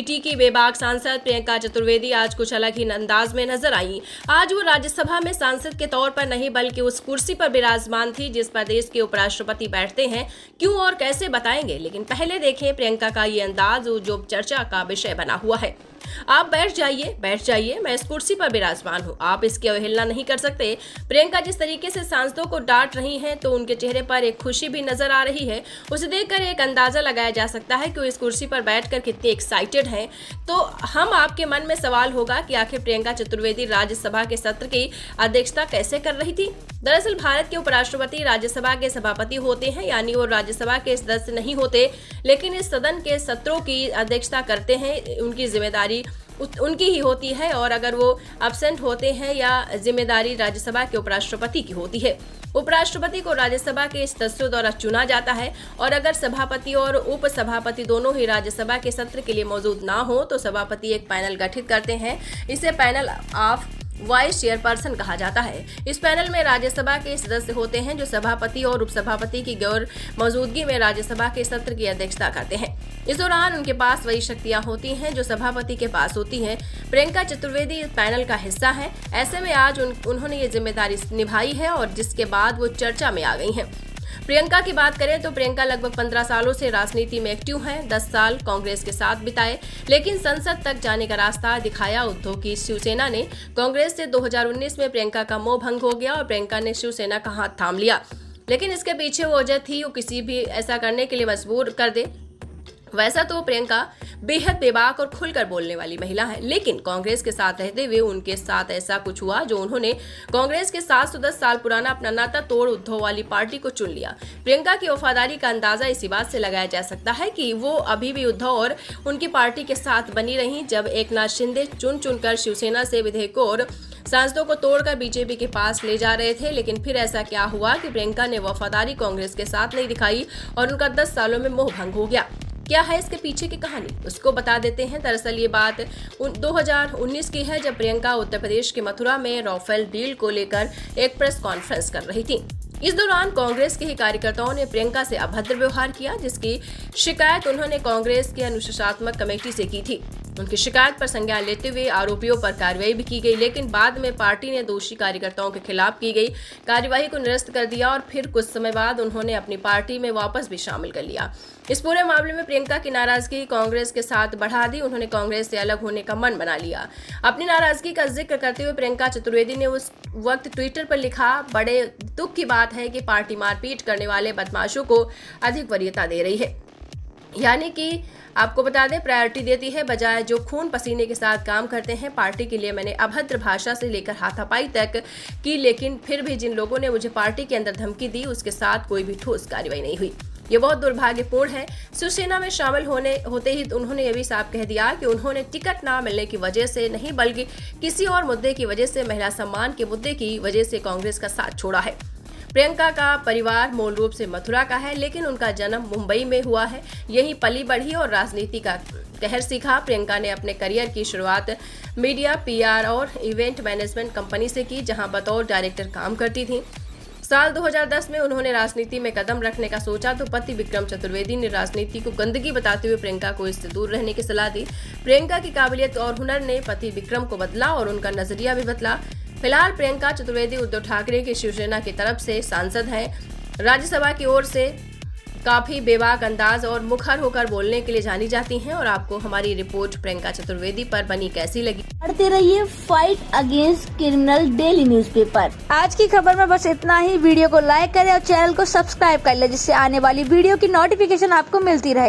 राजनीति की बेबाक सांसद प्रियंका चतुर्वेदी आज कुछ अलग ही अंदाज में नजर आई। आज वो राज्यसभा में सांसद के तौर पर नहीं बल्कि उस कुर्सी पर विराजमान थी जिस पर देश के उपराष्ट्रपति बैठते हैं। क्यों और कैसे बताएंगे, लेकिन पहले देखें प्रियंका का ये अंदाज जो चर्चा का विषय बना हुआ है। आप बैठ जाइए, मैं इस कुर्सी पर विराजमान हूँ, आप इसकी अवहेलना नहीं कर सकते। प्रियंका जिस तरीके से सांसदों को डांट रही हैं तो उनके चेहरे पर एक खुशी भी नजर आ रही है। उसे देखकर एक अंदाजा लगाया जा सकता है कि वो इस कुर्सी पर बैठकर कितनी एक्साइटेड हैं। तो आपके मन में सवाल होगा कि आखिर प्रियंका चतुर्वेदी राज्यसभा के सत्र की अध्यक्षता कैसे कर रही थी। दरअसल भारत के उपराष्ट्रपति राज्यसभा के सभापति होते हैं, यानी वो राज्यसभा के सदस्य नहीं होते, लेकिन इस सदन के सत्रों की अध्यक्षता करते हैं। उनकी जिम्मेदारी उनकी ही होती है और अगर वो एब्सेंट होते हैं या जिम्मेदारी राज्यसभा के उपराष्ट्रपति की होती है। उपराष्ट्रपति को राज्यसभा के सदस्यों द्वारा चुना जाता है और अगर सभापति और उपसभापति दोनों ही राज्यसभा के सत्र के लिए मौजूद ना हो तो सभापति एक पैनल गठित करते हैं। इसे पैनल ऑफ वाइस चेयरपर्सन कहा जाता है। इस पैनल में राज्यसभा के सदस्य होते हैं जो सभापति और उपसभापति की गैर मौजूदगी में राज्यसभा के सत्र की अध्यक्षता करते हैं। इस दौरान उनके पास वही शक्तियां होती हैं जो सभापति के पास होती हैं। प्रियंका चतुर्वेदी इस पैनल का हिस्सा है। ऐसे में आज उन्होंने ये जिम्मेदारी निभाई है और जिसके बाद वो चर्चा में आ गई हैं। प्रियंका की बात करें तो प्रियंका लगभग 15 सालों से राजनीति में एक्टिव हैं। 10 साल कांग्रेस के साथ बिताए, लेकिन संसद तक जाने का रास्ता दिखाया उद्धव की शिवसेना ने। कांग्रेस से 2019 में प्रियंका का मोह भंग हो गया और प्रियंका ने शिवसेना का हाथ थाम लिया, लेकिन इसके पीछे वो वजह थी वो किसी भी ऐसा करने के लिए मजबूर कर दे। वैसा तो प्रियंका बेहद बेबाक और खुलकर बोलने वाली महिला है, लेकिन कांग्रेस के साथ रहते हुए उनके साथ ऐसा कुछ हुआ जो उन्होंने कांग्रेस के साथ 10 साल पुराना अपना नाता तोड़ उद्धव वाली पार्टी को चुन लिया। प्रियंका की वफादारी का अंदाजा इसी बात से लगाया जा सकता है कि वो अभी भी उद्धव और उनकी पार्टी के साथ बनी रही। जब एकनाथ शिंदे चुनकर शिवसेना से विधेयकों और सांसदों को तोड़कर बीजेपी के पास ले जा रहे थे, लेकिन फिर ऐसा क्या हुआ कि प्रियंका ने वफादारी कांग्रेस के साथ नहीं दिखाई और उनका 10 सालों में मोह भंग हो गया। क्या है इसके पीछे की कहानी, उसको बता देते हैं। दरअसल ये बात 2019 की है जब प्रियंका उत्तर प्रदेश के मथुरा में राफेल डील को लेकर एक प्रेस कॉन्फ्रेंस कर रही थी। इस दौरान कांग्रेस के ही कार्यकर्ताओं ने प्रियंका से अभद्र व्यवहार किया, जिसकी शिकायत उन्होंने कांग्रेस की अनुशासनात्मक कमेटी से की थी। उनकी शिकायत पर संज्ञान लेते हुए आरोपियों पर कार्रवाई भी की गई, लेकिन बाद में पार्टी ने दोषी कार्यकर्ताओं के खिलाफ की गई कार्यवाही को निरस्त कर दिया और फिर कुछ समय बाद उन्होंने अपनी पार्टी में वापस भी शामिल कर लिया। इस पूरे मामले में प्रियंका की नाराजगी कांग्रेस के साथ बढ़ा दी। उन्होंने कांग्रेस से अलग होने का मन बना लिया। अपनी नाराजगी का जिक्र करते हुए प्रियंका चतुर्वेदी ने उस वक्त ट्विटर पर लिखा, बड़े दुख की बात है कि पार्टी मारपीट करने वाले बदमाशों को अधिक वरीयता दे रही है, यानी कि आपको बता दें प्रायोरिटी देती है बजाय जो खून पसीने के साथ काम करते हैं। पार्टी के लिए मैंने अभद्र भाषा से लेकर हाथापाई तक की, लेकिन फिर भी जिन लोगों ने मुझे पार्टी के अंदर धमकी दी उसके साथ कोई भी ठोस कार्रवाई नहीं हुई। ये बहुत दुर्भाग्यपूर्ण है। शिवसेना में शामिल होते ही उन्होंने ये भी साफ कह दिया कि उन्होंने टिकट ना मिलने की वजह से नहीं बल्कि किसी और मुद्दे की वजह से, महिला सम्मान के मुद्दे की वजह से कांग्रेस का साथ छोड़ा है। प्रियंका का परिवार मूल रूप से मथुरा का है, लेकिन उनका जन्म मुंबई में हुआ है। यही पली बढ़ी और राजनीति का कहर सीखा। प्रियंका ने अपने करियर की शुरुआत मीडिया, पीआर और इवेंट मैनेजमेंट कंपनी से की, जहां बतौर डायरेक्टर काम करती थी। साल 2010 में उन्होंने राजनीति में कदम रखने का सोचा तो पति विक्रम चतुर्वेदी ने राजनीति को गंदगी बताते हुए प्रियंका को इससे दूर रहने की सलाह दी। प्रियंका की काबिलियत और हुनर ने पति विक्रम को बदला और उनका नजरिया भी बदला। फिलहाल प्रियंका चतुर्वेदी उद्धव ठाकरे की शिवसेना की तरफ से सांसद हैं। राज्यसभा की ओर से काफी बेबाक अंदाज और मुखर होकर बोलने के लिए जानी जाती हैं। और आपको हमारी रिपोर्ट प्रियंका चतुर्वेदी पर बनी कैसी लगी? पढ़ते रहिए fight against criminal daily newspaper. आज की खबर में बस इतना ही। वीडियो को लाइक करें और चैनल को सब्सक्राइब कर ले, जिससे आने वाली वीडियो की नोटिफिकेशन आपको मिलती रहे।